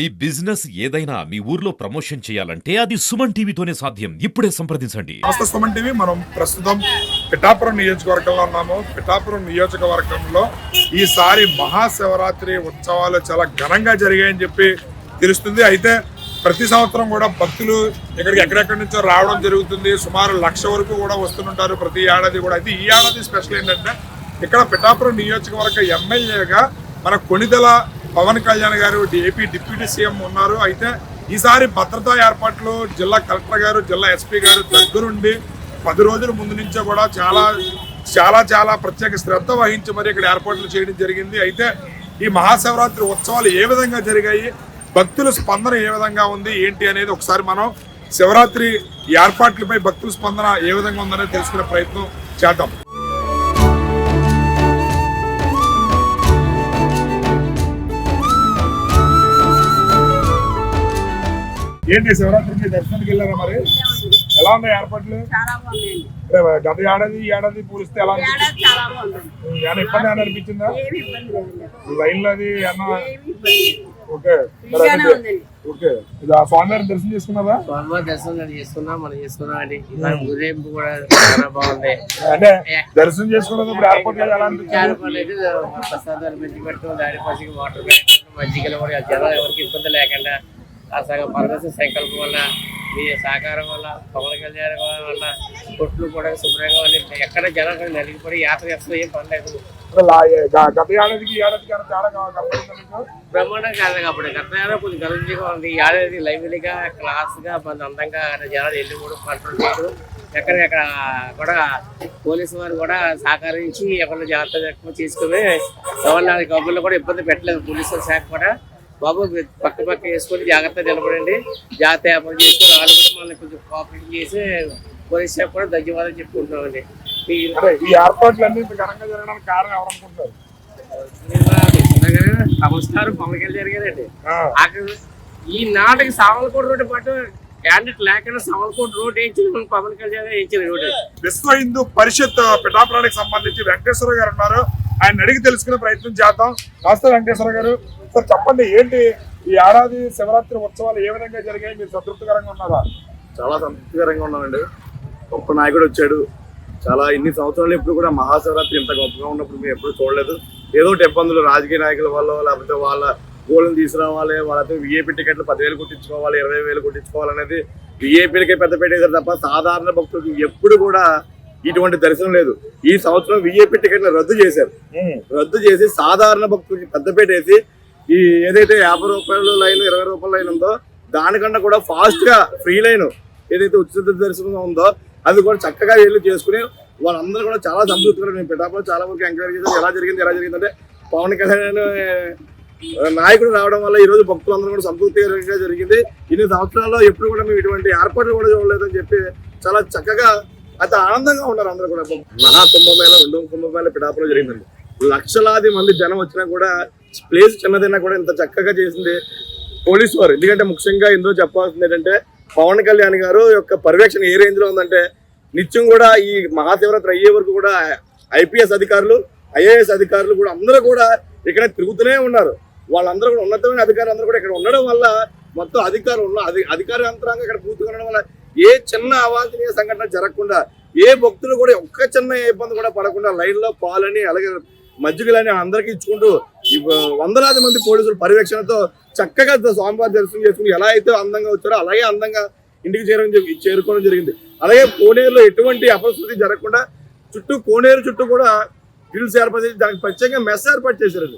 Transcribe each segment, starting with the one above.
ఈ బిజినెస్ ఏదైనా మీ ఊర్లో ప్రమోషన్ చేయాలంటే అది సుమన్ టీవీతోనే సాధ్యం. ఇప్పుడే సంప్రదించండి. నమస్తే సుమన్ టీవీ. మనం ప్రస్తుతం పిఠాపురం నియోజకవర్గంలో ఉన్నాము. పిఠాపురం నియోజకవర్గంలో ఈసారి మహాశివరాత్రి ఉత్సవాలు చాలా ఘనంగా జరిగాయని చెప్పి తెలుస్తుంది. అయితే ప్రతి సంవత్సరం కూడా భక్తులు ఇక్కడికి ఎక్కడెక్కడి నుంచో రావడం జరుగుతుంది. సుమారు 1,00,000 వరకు కూడా వస్తుంటారు ప్రతి ఏడాది కూడా. అయితే ఈ ఏడాది స్పెషల్ ఏంటంటే ఇక్కడ పిఠాపురం నియోజకవర్గ ఎమ్మెల్యేగా మన కొణిదెల పవన్ కళ్యాణ్ గారు ఏపీ డిప్యూటీ సీఎం ఉన్నారు. అయితే ఈసారి భద్రతా ఏర్పాట్లు జిల్లా కలెక్టర్ గారు, జిల్లా ఎస్పీ గారు దగ్గరుండి 10 రోజుల ముందు నుంచే కూడా చాలా ప్రత్యేక శ్రద్ధ వహించి మరి ఇక్కడ ఏర్పాట్లు చేయడం జరిగింది. అయితే ఈ మహాశివరాత్రి ఉత్సవాలు ఏ విధంగా జరిగాయి, భక్తుల స్పందన ఏ విధంగా ఉంది ఏంటి అనేది ఒకసారి మనం శివరాత్రి ఏర్పాట్లపై భక్తుల స్పందన ఏ విధంగా ఉందనేది తెలుసుకునే ప్రయత్నం చేద్దాం. ఏంటి శివరాత్రికి దర్శనానికి వెళ్ళారా? మరి ఎలా ఉన్నాయి ఏర్పాట్లు? గత ఏడాది ఈ ఏడాది పోలిస్తే ఎలా ఏమైనా ఇబ్బంది అని అనిపించిందా? లైన్లో అది ఏమన్నా? Okay okay. స్వామివారి దర్శనం చేసుకున్నారా? స్వామివారి దర్శనం చేసుకున్నాం, మనం చేసుకున్నాం అండి. ఊరేంపు కూడా చాలా బాగుంది. అంటే దర్శనం చేసుకున్నప్పుడు ఏర్పాట్లు ఎలా అనిపించింది? ప్రసాదాలు పెట్టి పెట్టడం, దానికోసం వాటర్ పెట్టడం, మజ్జిగలు కూడా జనాలు ఎవరికి ఇబ్బంది లేకుండా పరమేశ్వర సంకల్పం వల్ల, మీ సహకారం వల్ల, పవన్ కళ్యాణ్ వల్ల కొట్లు కూడా శుభ్రంగా ఉన్నాయి. ఎక్కడ జనాలు నలిగిపడి యాత్ర చేస్తున్నా ఏం పనిలేదు. గత ఏడాదికి బ్రహ్మాండం కాదు కాబట్టి గత ఏడాది కొంచెం గలీజ్గా ఉంది. ఈ ఏడాది లైవ్లీగా క్లాస్గా కొంచెం అందంగా జనాలు వెళ్ళి కూడా కంట్రోల్ చేయడం, ఎక్కడికక్కడ కూడా పోలీసు వారు కూడా సహకరించి ఎక్కడ జాగ్రత్త తీసుకుని ఎవరి గవర్నమెంట్ కూడా ఇబ్బంది పెట్టలేదు. పోలీసుల శాఖ కూడా బాబు పక్క వేసుకొని జాగ్రత్తగా నిలబడండి, జాగ్రత్త వ్యాపారం చేసుకుని వాళ్ళు కూడా మనల్ని కొంచెం కోఆపరేట్ చేసి పోలీస్ శాఖ కూడా ధన్యవాదాలు చెప్పుకుంటున్నామండి. ఈ ఏర్పాట్లన్నీ ఘనంగా జరగడానికి కారణం ఎవరనుకుంటారు? నమస్కారం పవన్ కళ్యాణ్ గారండి. ఈ నాటికి సామలకోట రోడ్డు పాటు క్యాండిడేట్ లేకుండా సామలకోట రోడ్ వేయించిన పవన్ కళ్యాణ్ వేయించిన రోడ్డు. విశ్వ హిందూ పరిషత్ పిఠాపురానికి సంబంధించి వెంకటేశ్వర గారు ఉన్నారు. ఆయన అడిగి తెలుసుకునే ప్రయత్నం చేద్దాం. నమస్తే వెంకటేశ్వర గారు. సార్ చెప్పండి, ఏంటి ఈ ఏడాది శివరాత్రి ఉత్సవాలు ఏ విధంగా జరిగాయి? మీరు సంతృప్తికరంగా ఉన్నారా? చాలా సంతృప్తికరంగా ఉన్నామండి. గొప్ప నాయకుడు వచ్చాడు. చాలా ఇన్ని సంవత్సరాలు ఎప్పుడు కూడా మహాశివరాత్రి ఇంత గొప్పగా ఉన్నప్పుడు మేము ఎప్పుడు చూడలేదు. ఏదో ఇబ్బందులు రాజకీయ నాయకుల వల్ల, లేకపోతే వాళ్ళ గోళ్ళని తీసుకురావాలి, వాళ్ళతో విఐపీ టికెట్లు 10,000 కొట్టించుకోవాలి, 20,000 కొట్టించుకోవాలనేది విఐపీలకే పెద్ద పెట్టేశారు తప్ప సాధారణ భక్తులకి ఎప్పుడు కూడా ఇటువంటి దర్శనం లేదు. ఈ సంవత్సరం విఐపీ టికెట్లు రద్దు చేశారు. రద్దు చేసి సాధారణ భక్తులకి పెద్దపేట వేసి ఈ ఏదైతే 50 రూపాయల లైన్, 20 రూపాయల లైన్ ఉందో దానికన్నా కూడా ఫాస్ట్ గా ఫ్రీ లైన్ ఏదైతే ఉచిత దర్శనం ఉందో అది కూడా చక్కగా వెళ్ళి చేసుకుని వాళ్ళందరూ కూడా చాలా సంతృప్తిగా. నేను పిఠాపురం చాలా వరకు ఎంక్వైరీ చేశాను. ఎలా జరిగిందంటే పవన్ కళ్యాణ్ నాయకుడు రావడం వల్ల ఈ రోజు భక్తులందరూ కూడా సంతృప్తిగా జరిగింది. ఇన్ని సంవత్సరాల్లో ఎప్పుడు కూడా మేము ఇటువంటి ఏర్పాట్లు కూడా చూడలేదని చెప్పి చాలా చక్కగా అయితే ఆనందంగా ఉన్నారు అందరూ కూడా. మహాకుంభమేళ, 2వ కుంభమేళ పిఠాపురం జరిగిందండి. లక్షలాది మంది జనం వచ్చినా కూడా ప్లేస్ చిన్నదైనా కూడా ఇంత చక్కగా చేసింది పోలీసు వారు. ఎందుకంటే ముఖ్యంగా ఇందులో చెప్పాల్సింది ఏంటంటే పవన్ కళ్యాణ్ గారు యొక్క పర్యవేక్షణ ఏ రేంజ్ లో ఉందంటే నిత్యం కూడా ఈ మహాశివరాత్రి అయ్యే వరకు కూడా ఐపీఎస్ అధికారులు, ఐఏఎస్ అధికారులు కూడా అందరూ కూడా ఇక్కడ తిరుగుతూనే ఉన్నారు. వాళ్ళందరూ కూడా ఉన్నతమైన అధికారులు అందరూ కూడా ఇక్కడ ఉండడం వల్ల మొత్తం అధికార యంత్రాంగం ఇక్కడ పూర్తిగా ఉండడం వల్ల ఏ చిన్న అవాంఛనీయ సంఘటన జరగకుండా, ఏ భక్తులు కూడా ఒక్క చిన్న ఇబ్బంది కూడా పడకుండా లైన్లో పాలని అలాగే మజ్జిగలని అందరికీ ఇచ్చుకుంటూ వందలాది మంది పోలీసుల పర్యవేక్షణతో చక్కగా స్వామివారి దర్శనం చేసుకుని ఎలా అయితే అందంగా వచ్చారో అలాగే అందంగా ఇంటికి చేరుకోవడం జరిగింది. అలాగే కోనేరులో ఎటువంటి అపశృతి జరగకుండా కోనేరు చుట్టూ కూడా గిల్స్ ఏర్పాటు చేసి దానికి ప్రత్యేకంగా మెస్ ఏర్పాటు చేశారు.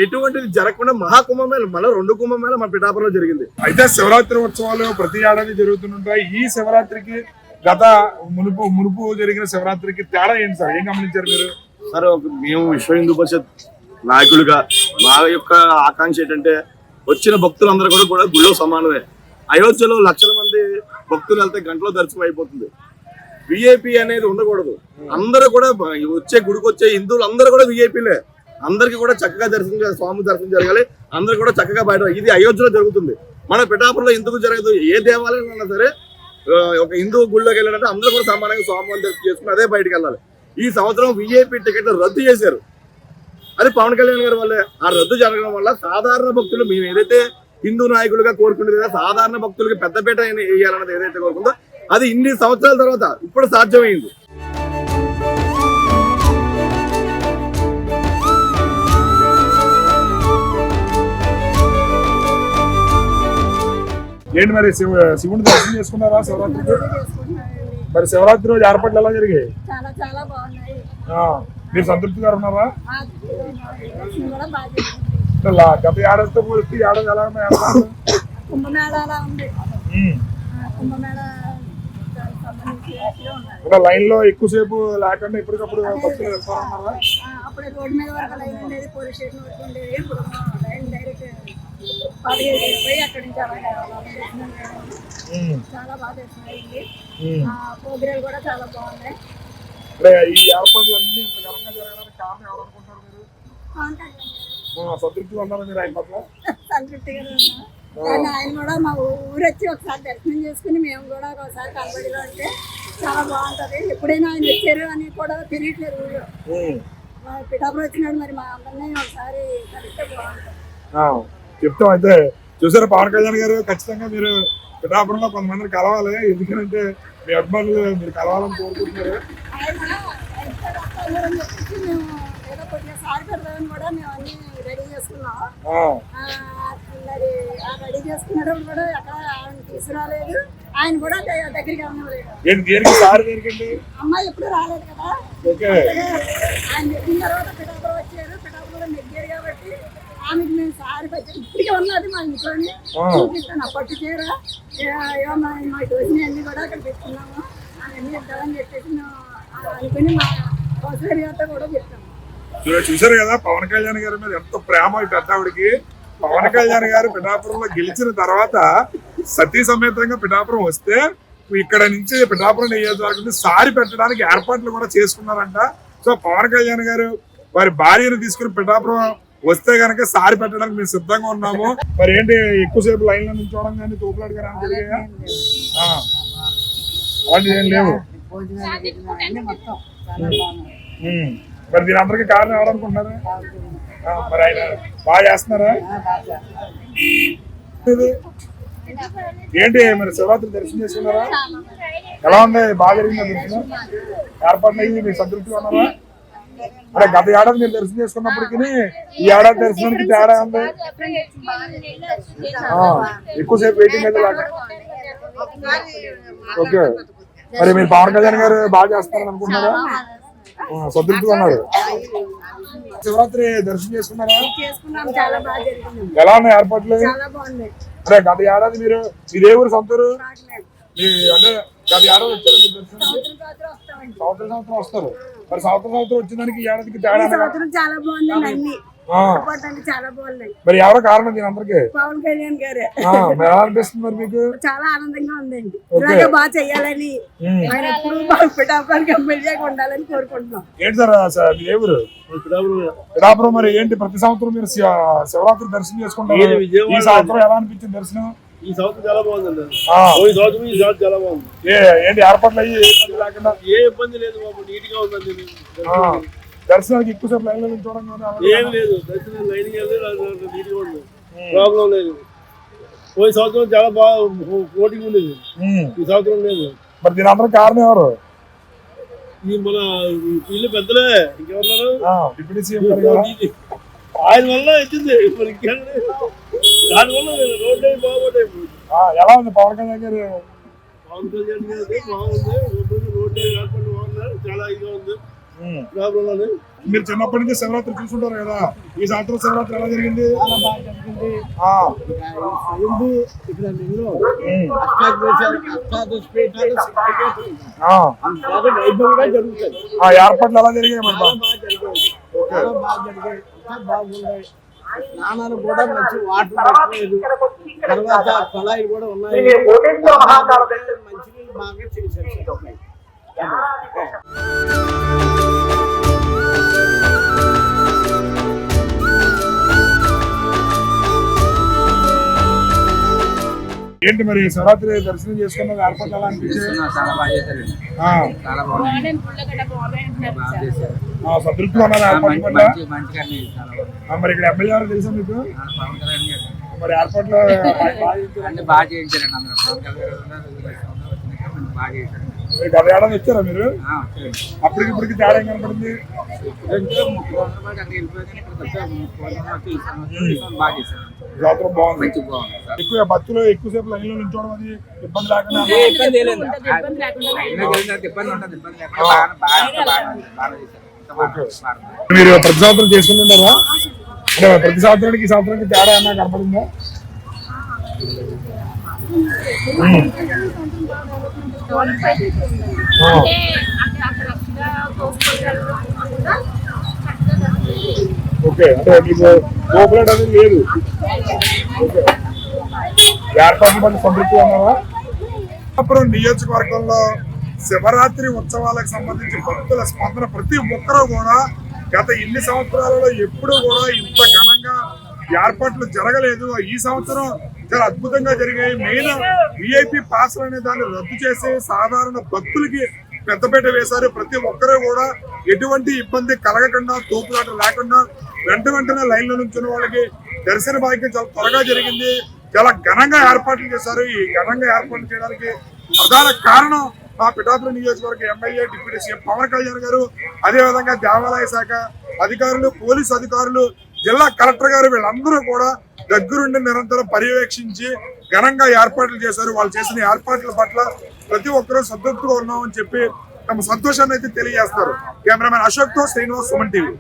ఎటువంటిది జరగకుండా మహాకుంభమేళ మన 2 కుంభమేళ మన పిఠాపురంలో జరిగింది. అయితే శివరాత్రి ఉత్సవాలు ప్రతి ఏడాది జరుగుతుంటాయి. ఈ శివరాత్రికి గత మునుపు జరిగిన శివరాత్రికి తేడా ఏంటి సార్? ఏం గమనించారు మీరు? సార్, మేము విశ్వ హిందూ పరిషత్ నాయకులుగా మా యొక్క ఆకాంక్ష ఏంటంటే వచ్చిన భక్తులందరూ కూడా గుళ్ళో సమానమే. అయోధ్యలో లక్షల మంది భక్తులు వెళ్తే గంటలో దర్శనం అయిపోతుంది. విఐపి అనేది ఉండకూడదు. అందరూ కూడా వచ్చే గుడికి వచ్చే హిందువులు అందరూ కూడా విఐపీలే. అందరికీ కూడా చక్కగా స్వామి దర్శనం జరగాలి. అందరూ కూడా చక్కగా బయట. ఇది అయోధ్యలో జరుగుతుంది. మన పిఠాపురంలో ఎందుకు జరగదు? ఏ దేవాలయం ఉన్నా సరే ఒక హిందూ గుళ్ళోకి వెళ్ళాలంటే అందరూ కూడా సమానంగా స్వామివారిని దర్శనం చేసుకుని అదే బయటకు వెళ్ళాలి. ఈ సంవత్సరం విఐపి టికెట్లు రద్దు చేశారు. అది పవన్ కళ్యాణ్ గారి వల్లే. ఆ రద్దు జరగడం వల్ల సాధారణ భక్తులు మేము ఏదైతే హిందూ నాయకులుగా కోరుకునేది కదా, సాధారణ భక్తులకి పెద్దపీట వేయాలన్నది ఏదైతే కోరుకుందో అది ఇన్ని సంవత్సరాల తర్వాత ఇప్పుడు సాధ్యమైంది. ఏంటి మరి శివుని దర్శనం చేసుకున్నారా శివరాత్రికి? మరి శివరాత్రి రోజు ఏర్పాట్లు ఎలా జరిగాయి? చాలా చాలా బాగున్నాయి. మీరు సంతృప్తిగా ఉన్నారా? దర్శనం కూడా బాగా జరిగింది. గత ఏడాదితో పోలిస్తే ఏడాది ఎలా ఉన్నాయి ఏర్పాట్లు? కుంభమేళ అలా ఉంది. కుంభమేళ సంబంధించి ఇంకా లైన్ లో ఎక్కువసేపు లేకుండా ఎప్పటికప్పుడు భక్తులు వెళ్తారన్నారా? అప్పుడే రోడ్డు మీద వరకు లైన్ ఉండేది, పోలీస్ స్టేషన్ వరకు ఉండేది. ఇప్పుడు లైన్ డైరెక్ట్ 15 పోయి అక్కడి నుంచి అలా దర్శనం చేయడం చాలా బాగా దర్శనం అయింది. ప్రోగ్రాలు కూడా చాలా బాగున్నాయి. ఈ ఏర్పాట్లు అన్ని ఇంత ఘనంగా జరగడానికి కారణం ఎవరు అనుకుంటారు మీరు? సంతృప్తిగా ఉన్నారా మీరు ఆయన పట్ల? సంతృప్తిగానే ఉన్నా. కానీ ఆయన కూడా మా ఊరు వచ్చి ఒకసారి దర్శనం చేసుకుని మేము కూడా ఒకసారి కనబడిలో అంటే చాలా బాగుంటది. ఎప్పుడైనా ఆయన వచ్చారు అని కూడా తెలియట్లేదు ఊళ్ళో. పిఠాపురం వచ్చినాడు, మరి మా అందరినీ ఒకసారి కలిస్తే బాగుంటుంది. చెప్తాం. అయితే చూసారా పవన్ కళ్యాణ్ గారు, ఖచ్చితంగా మీరు పిఠాపురంలో కొంతమందిని కలవాలి. ఎందుకంటే మీ అభిమానులు మీరు కలవాలని కోరుకుంటున్నారు. ఏదో కొద్దిగా సారి పెడదామని కూడా మేము అన్ని రెడీ చేసుకున్నాం. మరి ఆ రెడీ చేసుకునేటప్పుడు కూడా ఎక్కడ ఆయన తీసుకురాలేదు, ఆయన కూడా దగ్గరికి అవ్వలేదు. అమ్మాయి ఎప్పుడు రాలేదు కదా. ఆయన చెప్పిన తర్వాత పిఠాపురం వచ్చారు, పిఠాపురం నెగ్గారు కాబట్టి ఆమెకి మేము సారి పెట్టాం. ఇప్పటికే ఉన్నది మా ఇంట్లోని చూపిస్తాను. అప్పటి చీర మాకు వచ్చినవన్నీ కూడా అక్కడ పెట్టుకున్నాము. అవన్నీ ఇద్దామని చెప్పేసి మేము అనుకుని మా కౌన్సిలర్ గారితో కూడా చెప్తాము. చూసారు కదా పవన్ కళ్యాణ్ గారి మీద ఎంత ప్రేమ ఈ పెద్దావిడికి. పవన్ కళ్యాణ్ గారు పిఠాపురంలో గెలిచిన తర్వాత సతీ సమేతంగా పిఠాపురం వస్తే ఇక్కడ నుంచి పిఠాపురం నియోజకవర్గం సారి పెట్టడానికి ఏర్పాట్లు కూడా చేసుకున్నారంట. సో పవన్ కళ్యాణ్ గారు వారి భార్యను తీసుకుని పిఠాపురం వస్తే కనుక సారి పెట్టడానికి మేము సిద్ధంగా ఉన్నాము. మరి ఏంటి ఎక్కువసేపు లైన్ లో నిల్చోవడం కానీ తోపులాడు కానీ జరిగాయా? అలాంటివి ఏం లేవు. మరి దీని అందరికీ కారణం ఎవరనుకుంటున్నారు? మరి ఆయన బాగా చేస్తున్నారా? ఏంటి మరి శివరాత్రి దర్శనం చేసుకున్నారా? ఎలా ఉంది? బాగా జరిగిందా దర్శనం? ఏర్పాట్లు అయ్యి మీరు సంతృప్తిగా ఉన్నారా? అంటే గత ఏడాది మీరు దర్శనం చేసుకున్నప్పటికీ ఈ ఏడాది దర్శనానికి తేడా ఉంది. ఎక్కువసేపు వెయిటింగ్ అయితే లేక. ఓకే. మరి మీరు పవన్ కళ్యాణ్ గారు బాగా చేస్తారని అనుకుంటున్నారా? సంతృప్తిగా ఉన్నారు. శివరాత్రి దర్శనం చేసుకున్నారా? ఎలా ఉన్నాయి ఏర్పాట్లు? అంటే గత ఏడాది మీరు ఇదే ఊరు సొంతూరు అంటే గత ఏడాది వచ్చారు మీరు దర్శనం? సంవత్సరం వస్తారు. మరి సంవత్సరం వచ్చిందానికి ఈ ఏడాదికి తేడా చాలా బాగుంది. చాలా బాగున్నాయి. మరి ఎవరో కారణం దీని అందరికి? పవన్ కళ్యాణ్ గారే. ఎలా అనిపిస్తుంది మరి మీకు? చాలా ఆనందంగా ఉందండి. ఇలాగే బాగా చెయ్యాలని, ఆయన ఎప్పుడు బాగా పిఠాపురానికి ఎమ్మెల్యేగా ఉండాలని కోరుకుంటున్నాం. ఏంటి సార్ మీ ఎవరు? పిఠాపురం. మరి ఏంటి ప్రతి సంవత్సరం మీరు శివరాత్రి దర్శనం చేసుకుంటారు? ఈ సంవత్సరం ఎలా అనిపించింది దర్శనం? ఈ సంవత్సరం చాలా బాగుందండి. చాలా బాగుంది. ఏంటి ఏర్పాట్లు అయ్యి ఏ ఇబ్బంది లేకుండా? ఏ ఇబ్బంది లేదు బాబు, నీట్ గా ఉందండి. దర్శనానికి ఎక్కువసేపు లైన్ లో నిల్చోవడం ఏం లేదు. దర్శనం లైన్ నీట్ గా ఉంది, ప్రాబ్లం లేదు. పోయి సంవత్సరం చాలా బాగా ఓటింగ్ ఉండేది, ఈ సంవత్సరం లేదు. మరి దీని అందరూ కారణం ఎవరు? ఈ మన ఇల్లు పెద్దలే, ఇంకెవరు? డిప్యూటీ సీఎం ఆయన వల్ల వచ్చింది. దానివల్ల రోడ్డు బాగుంటాయి. ఎలా ఉంది పవన్ కళ్యాణ్ గారు? పవన్ కళ్యాణ్ గారు బాగుంది. రోడ్డు ఏర్పాటు బాగున్నారు, చాలా ఇదిగా ఉంది. మీరు చిన్నప్పటి నుంచి శివరాత్రి చూసుకుంటారు కదా, ఈ సంవత్సరం శివరాత్రి ఎలా జరిగింది? ఏర్పాట్లు ఎలా జరిగాయి? స్నానాలు కూడా మంచి వాటర్ పెట్టలేదు. తర్వాత కొలాయిలు కూడా ఉన్నాయి. మంచినీళ్ళు బాగా చేశారు. ఏంటి మరి శివరాత్రి దర్శనం చేసుకున్న ఏర్పాటు ఎలా అనిపించింది? సంతృప్తిగా ఉన్నారు ఏర్పాటు పట్ల? మరి ఇక్కడ ఎమ్మెల్యే ఎవరు తెలుసా మీకు? మరి ఏర్పాట్లు అన్ని బాగా చేయించారండి అందరూ పవన్ కళ్యాణ్ బాగా చేశారు. గత ఏడాది వచ్చారా మీరు? అప్పటికి ఇప్పటికి తేడా ఏం కనపడింది? బాగా చేశారు. జాతర బాగుంది, మంచి బాగుంది సార్. ఎక్కువ బస్సులో ఎక్కువసేపు లైన్లో నిల్చోవడం అది ఇబ్బంది లేకుండా ఇబ్బంది లేదు, ఇబ్బంది ఉంటుంది, ఇబ్బంది లేకుండా బాగా చేశారు. మీరు ప్రతి సంవత్సరం చేసుకుంటున్నారా? అంటే ప్రతి సంవత్సరానికి ఈ సంవత్సరానికి తేడా ఏమన్నా కనపడిందా? ఓకే, అంటే మీకు కోఆపరేట్ అనేది లేదు. ఏర్పాట్లు పట్ల సంతృప్తి ఉన్నారా? పిఠాపురం నియోజకవర్గంలో శివరాత్రి ఉత్సవాలకు సంబంధించి భక్తుల స్పందన ప్రతి ఒక్కరూ కూడా గత ఇన్ని సంవత్సరాలలో ఎప్పుడూ కూడా ఇంత ఘనంగా ఏర్పాట్లు జరగలేదు. ఈ సంవత్సరం చాలా అద్భుతంగా జరిగాయి. మెయిన్ విఐపి పాస్లు అనే దాన్ని రద్దు చేసి సాధారణ భక్తులకి పెద్దపేట వేశారు. ప్రతి ఒక్కరూ కూడా ఎటువంటి ఇబ్బంది కలగకుండా, తోపులాట లేకుండా వెంటనే లైన్లో నుంచిన వాళ్ళకి దర్శన భాగ్యం చాలా త్వరగా జరిగింది. చాలా ఘనంగా ఏర్పాట్లు చేశారు. ఈ ఘనంగా ఏర్పాట్లు చేయడానికి ప్రధాన కారణం మా పిఠాపురం నియోజకవర్గ MLA deputy CM Pawan Kalyan గారు, అదేవిధంగా దేవాలయ శాఖ అధికారులు, పోలీసు అధికారులు, జిల్లా కలెక్టర్ గారు, వీళ్ళందరూ కూడా దగ్గరుండి నిరంతరం పర్యవేక్షించి ఘనంగా ఏర్పాట్లు చేశారు. వాళ్ళు చేసిన ఏర్పాట్ల పట్ల ప్రతి ఒక్కరూ సంతృప్తిగా ఉన్నామని చెప్పి తమ సంతోషాన్ని అయితే తెలియజేస్తారు. కెమెరామెన్ అశోక్ తో శ్రీనివాస్, సుమన్ టీవీ.